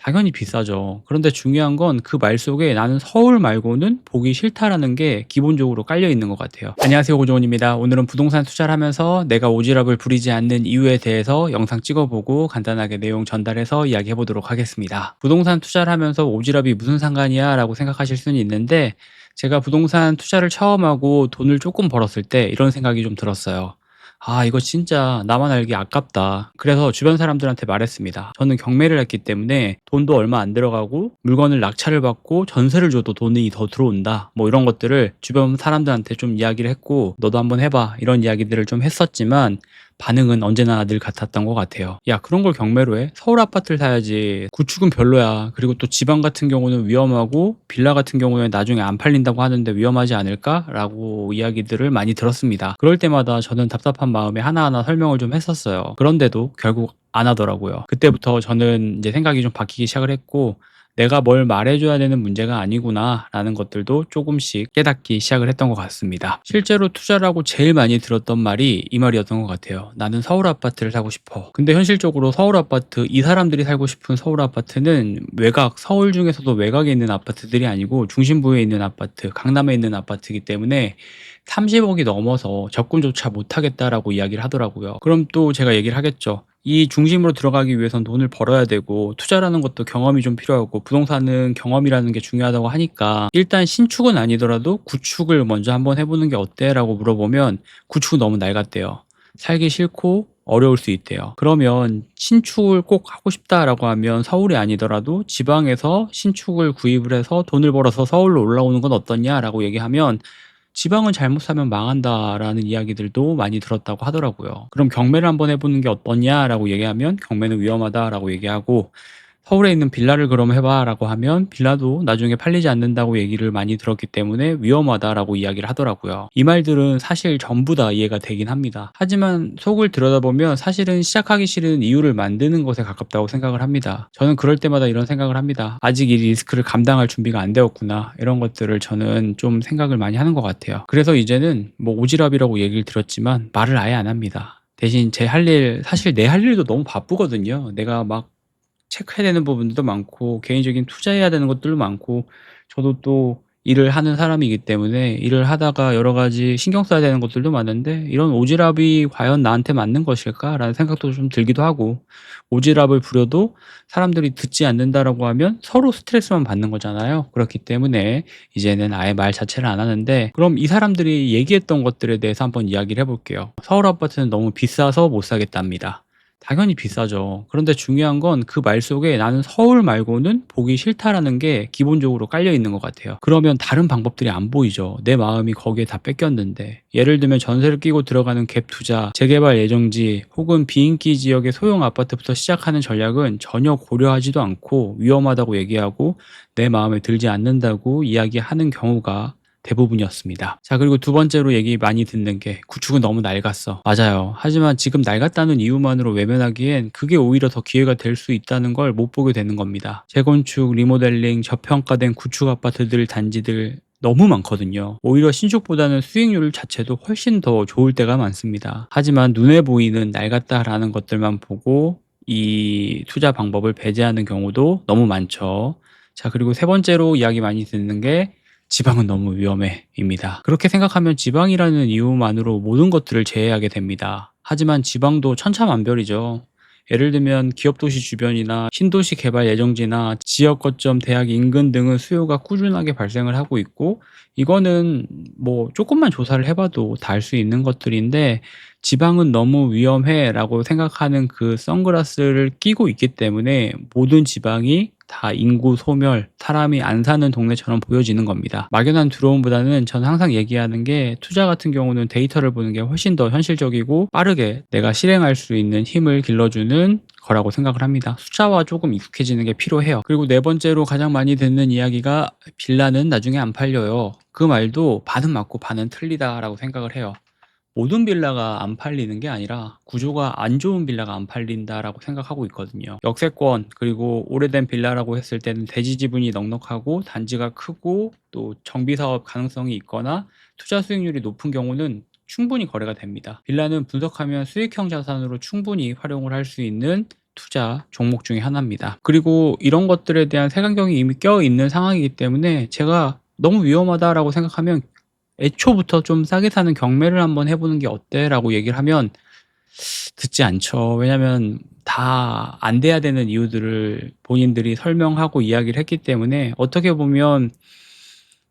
당연히 비싸죠. 그런데 중요한 건 그 말 속에 나는 서울 말고는 보기 싫다라는 게 기본적으로 깔려 있는 것 같아요. 안녕하세요, 고조원입니다. 오늘은 부동산 투자를 하면서 내가 오지랖을 부리지 않는 이유에 대해서 영상 찍어보고 간단하게 내용 전달해서 이야기해 보도록 하겠습니다. 부동산 투자를 하면서 오지랖이 무슨 상관이야 라고 생각하실 수는 있는데, 제가 부동산 투자를 처음 하고 돈을 조금 벌었을 때 이런 생각이 좀 들었어요. 아, 이거 진짜 나만 알기 아깝다. 그래서 주변 사람들한테 말했습니다. 저는 경매를 했기 때문에 돈도 얼마 안 들어가고 물건을 낙찰을 받고 전세를 줘도 돈이 더 들어온다. 뭐 이런 것들을 주변 사람들한테 좀 이야기를 했고, 너도 한번 해봐. 이런 이야기들을 좀 했었지만 반응은 언제나 늘 같았던 것 같아요. 야, 그런 걸 경매로 해? 서울 아파트를 사야지. 구축은 별로야. 그리고 또 지방 같은 경우는 위험하고 빌라 같은 경우는 나중에 안 팔린다고 하는데 위험하지 않을까? 라고 이야기들을 많이 들었습니다. 그럴 때마다 저는 답답한 마음에 하나하나 설명을 좀 했었어요. 그런데도 결국 안 하더라고요. 그때부터 저는 이제 생각이 좀 바뀌기 시작을 했고, 내가 뭘 말해줘야 되는 문제가 아니구나 라는 것들도 조금씩 깨닫기 시작을 했던 것 같습니다. 실제로 투자를 하고 제일 많이 들었던 말이 이 말이었던 것 같아요. 나는 서울 아파트를 사고 싶어. 근데 현실적으로 서울 아파트, 이 사람들이 살고 싶은 서울 아파트는 외곽, 서울 중에서도 외곽에 있는 아파트들이 아니고 중심부에 있는 아파트, 강남에 있는 아파트이기 때문에 30억이 넘어서 접근조차 못하겠다라고 이야기를 하더라고요. 그럼 또 제가 얘기를 하겠죠. 이 중심으로 들어가기 위해선 돈을 벌어야 되고, 투자라는 것도 경험이 좀 필요하고, 부동산은 경험이라는 게 중요하다고 하니까 일단 신축은 아니더라도 구축을 먼저 한번 해보는 게 어때? 라고 물어보면 구축은 너무 낡았대요. 살기 싫고 어려울 수 있대요. 그러면 신축을 꼭 하고 싶다라고 하면 서울이 아니더라도 지방에서 신축을 구입을 해서 돈을 벌어서 서울로 올라오는 건 어떻냐라고 얘기하면, 지방은 잘못 사면 망한다라는 이야기들도 많이 들었다고 하더라고요. 그럼 경매를 한번 해보는 게 어떠냐라고 얘기하면 경매는 위험하다라고 얘기하고, 서울에 있는 빌라를 그럼 해봐라고 하면 빌라도 나중에 팔리지 않는다고 얘기를 많이 들었기 때문에 위험하다라고 이야기를 하더라고요. 이 말들은 사실 전부 다 이해가 되긴 합니다. 하지만 속을 들여다보면 사실은 시작하기 싫은 이유를 만드는 것에 가깝다고 생각을 합니다. 저는 그럴 때마다 이런 생각을 합니다. 아직 이 리스크를 감당할 준비가 안 되었구나. 이런 것들을 저는 좀 생각을 많이 하는 것 같아요. 그래서 이제는 뭐 오지랖이라고 얘기를 들었지만 말을 아예 안 합니다. 대신 제 할 일, 사실 내 할 일도 너무 바쁘거든요. 내가 막 체크해야 되는 부분들도 많고 개인적인 투자해야 되는 것들도 많고, 저도 또 일을 하는 사람이기 때문에 일을 하다가 여러 가지 신경 써야 되는 것들도 많은데, 이런 오지랖이 과연 나한테 맞는 것일까라는 생각도 좀 들기도 하고, 오지랖을 부려도 사람들이 듣지 않는다라고 하면 서로 스트레스만 받는 거잖아요. 그렇기 때문에 이제는 아예 말 자체를 안 하는데, 그럼 이 사람들이 얘기했던 것들에 대해서 한번 이야기를 해볼게요. 서울 아파트는 너무 비싸서 못 사겠답니다. 당연히 비싸죠. 그런데 중요한 건 그 말 속에 나는 서울 말고는 보기 싫다라는 게 기본적으로 깔려 있는 것 같아요. 그러면 다른 방법들이 안 보이죠. 내 마음이 거기에 다 뺏겼는데. 예를 들면 전세를 끼고 들어가는 갭 투자, 재개발 예정지, 혹은 비인기 지역의 소형 아파트부터 시작하는 전략은 전혀 고려하지도 않고 위험하다고 얘기하고 내 마음에 들지 않는다고 이야기하는 경우가 대부분이었습니다. 자, 그리고 두 번째로 얘기 많이 듣는 게 구축은 너무 낡았어. 맞아요. 하지만 지금 낡았다는 이유만으로 외면하기엔 그게 오히려 더 기회가 될 수 있다는 걸 못 보게 되는 겁니다. 재건축, 리모델링, 저평가된 구축 아파트들, 단지들 너무 많거든요. 오히려 신축보다는 수익률 자체도 훨씬 더 좋을 때가 많습니다. 하지만 눈에 보이는 낡았다라는 것들만 보고 이 투자 방법을 배제하는 경우도 너무 많죠. 자, 그리고 세 번째로 이야기 많이 듣는 게 지방은 너무 위험해입니다. 그렇게 생각하면 지방이라는 이유만으로 모든 것들을 제외하게 됩니다. 하지만 지방도 천차만별이죠. 예를 들면 기업도시 주변이나 신도시 개발 예정지나 지역 거점 대학 인근 등은 수요가 꾸준하게 발생을 하고 있고, 이거는 뭐 조금만 조사를 해봐도 다 알 수 있는 것들인데, 지방은 너무 위험해라고 생각하는 그 선글라스를 끼고 있기 때문에 모든 지방이 다 인구 소멸, 사람이 안 사는 동네처럼 보여지는 겁니다. 막연한 두려움보다는 저는 항상 얘기하는 게, 투자 같은 경우는 데이터를 보는 게 훨씬 더 현실적이고 빠르게 내가 실행할 수 있는 힘을 길러주는 거라고 생각을 합니다. 숫자와 조금 익숙해지는 게 필요해요. 그리고 네 번째로 가장 많이 듣는 이야기가 빌라는 나중에 안 팔려요. 그 말도 반은 맞고 반은 틀리다라고 생각을 해요. 모든 빌라가 안 팔리는 게 아니라 구조가 안 좋은 빌라가 안 팔린다라고 생각하고 있거든요. 역세권, 그리고 오래된 빌라라고 했을 때는 대지 지분이 넉넉하고 단지가 크고 또 정비 사업 가능성이 있거나 투자 수익률이 높은 경우는 충분히 거래가 됩니다. 빌라는 분석하면 수익형 자산으로 충분히 활용을 할 수 있는 투자 종목 중에 하나입니다. 그리고 이런 것들에 대한 색안경이 이미 껴있는 상황이기 때문에 제가 너무 위험하다라고 생각하면 애초부터 좀 싸게 사는 경매를 한번 해보는 게 어때?라고 얘기를 하면 듣지 않죠. 왜냐면 다 안 돼야 되는 이유들을 본인들이 설명하고 이야기를 했기 때문에 어떻게 보면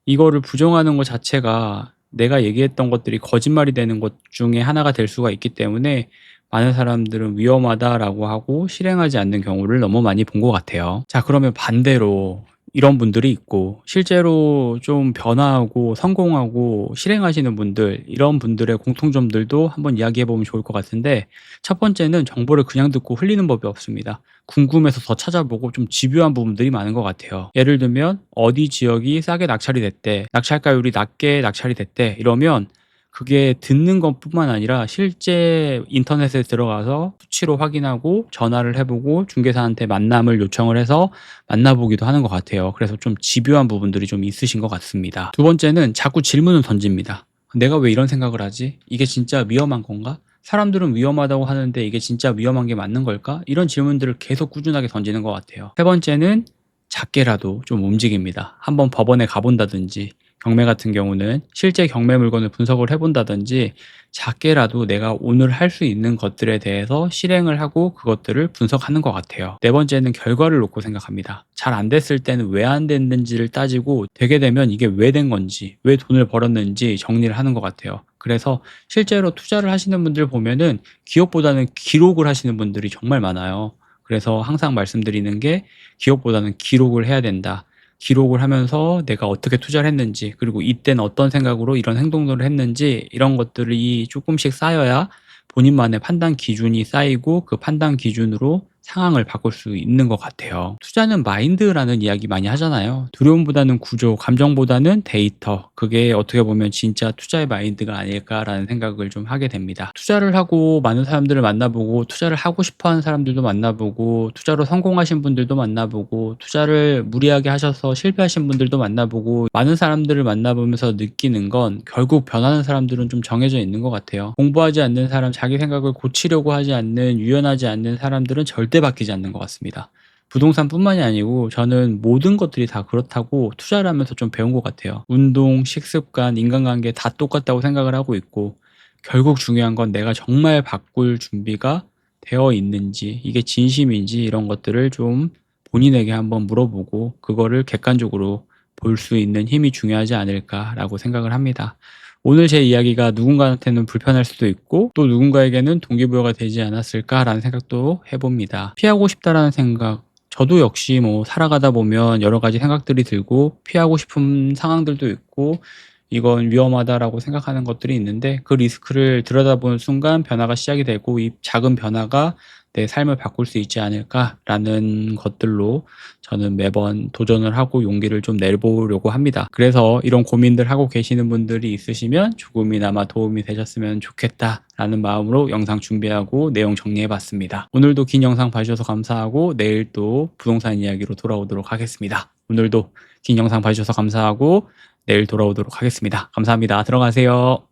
이거를 부정하는 것 자체가 내가 얘기했던 것들이 거짓말이 되는 것 중에 하나가 될 수가 있기 때문에 많은 사람들은 위험하다라고 하고 실행하지 않는 경우를 너무 많이 본 것 같아요. 자, 그러면 반대로 이런 분들이 있고 실제로 좀 변화하고 성공하고 실행하시는 분들, 이런 분들의 공통점들도 한번 이야기해 보면 좋을 것 같은데, 첫 번째는 정보를 그냥 듣고 흘리는 법이 없습니다. 궁금해서 더 찾아보고 좀 집요한 부분들이 많은 것 같아요. 예를 들면 어디 지역이 싸게 낙찰이 됐대, 낙찰가율이 낮게 낙찰이 됐대, 이러면 그게 듣는 것뿐만 아니라 실제 인터넷에 들어가서 수치로 확인하고 전화를 해보고 중개사한테 만남을 요청을 해서 만나보기도 하는 것 같아요. 그래서 좀 집요한 부분들이 좀 있으신 것 같습니다. 두 번째는 자꾸 질문을 던집니다. 내가 왜 이런 생각을 하지? 이게 진짜 위험한 건가? 사람들은 위험하다고 하는데 이게 진짜 위험한 게 맞는 걸까? 이런 질문들을 계속 꾸준하게 던지는 것 같아요. 세 번째는 작게라도 좀 움직입니다. 한번 법원에 가본다든지, 경매 같은 경우는 실제 경매 물건을 분석을 해본다든지, 작게라도 내가 오늘 할 수 있는 것들에 대해서 실행을 하고 그것들을 분석하는 것 같아요. 네 번째는 결과를 놓고 생각합니다. 잘 안 됐을 때는 왜 안 됐는지를 따지고, 되게 되면 이게 왜 된 건지, 왜 돈을 벌었는지 정리를 하는 것 같아요. 그래서 실제로 투자를 하시는 분들 보면은 기업보다는 기록을 하시는 분들이 정말 많아요. 그래서 항상 말씀드리는 게, 기업보다는 기록을 해야 된다. 기록을 하면서 내가 어떻게 투자를 했는지, 그리고 이때는 어떤 생각으로 이런 행동들을 했는지, 이런 것들이 조금씩 쌓여야 본인만의 판단 기준이 쌓이고 그 판단 기준으로 상황을 바꿀 수 있는 것 같아요. 투자는 마인드라는 이야기 많이 하잖아요. 두려움보다는 구조, 감정보다는 데이터. 그게 어떻게 보면 진짜 투자의 마인드가 아닐까라는 생각을 좀 하게 됩니다. 투자를 하고 많은 사람들을 만나보고, 투자를 하고 싶어 하는 사람들도 만나보고, 투자로 성공하신 분들도 만나보고, 투자를 무리하게 하셔서 실패하신 분들도 만나보고, 많은 사람들을 만나보면서 느끼는 건 결국 변하는 사람들은 좀 정해져 있는 것 같아요. 공부하지 않는 사람, 자기 생각을 고치려고 하지 않는, 유연하지 않는 사람들은 절대 바뀌지 않는 것 같습니다. 부동산뿐만이 아니고 저는 모든 것들이 다 그렇다고 투자를 하면서 좀 배운 것 같아요. 운동, 식습관, 인간관계 다 똑같다고 생각을 하고 있고, 결국 중요한 건 내가 정말 바꿀 준비가 되어 있는지, 이게 진심인지, 이런 것들을 좀 본인에게 한번 물어보고 그거를 객관적으로 볼 수 있는 힘이 중요하지 않을까라고 생각을 합니다. 오늘 제 이야기가 누군가한테는 불편할 수도 있고 또 누군가에게는 동기부여가 되지 않았을까라는 생각도 해봅니다. 피하고 싶다라는 생각, 저도 역시 뭐 살아가다 보면 여러 가지 생각들이 들고 피하고 싶은 상황들도 있고 이건 위험하다라고 생각하는 것들이 있는데, 그 리스크를 들여다보는 순간 변화가 시작이 되고 이 작은 변화가 내 삶을 바꿀 수 있지 않을까라는 것들로 저는 매번 도전을 하고 용기를 좀 내보려고 합니다. 그래서 이런 고민들 하고 계시는 분들이 있으시면 조금이나마 도움이 되셨으면 좋겠다라는 마음으로 영상 준비하고 내용 정리해 봤습니다. 오늘도 긴 영상 봐주셔서 감사하고 내일 또 부동산 이야기로 돌아오도록 하겠습니다. 오늘도 긴 영상 봐주셔서 감사하고 내일 돌아오도록 하겠습니다. 감사합니다. 들어가세요.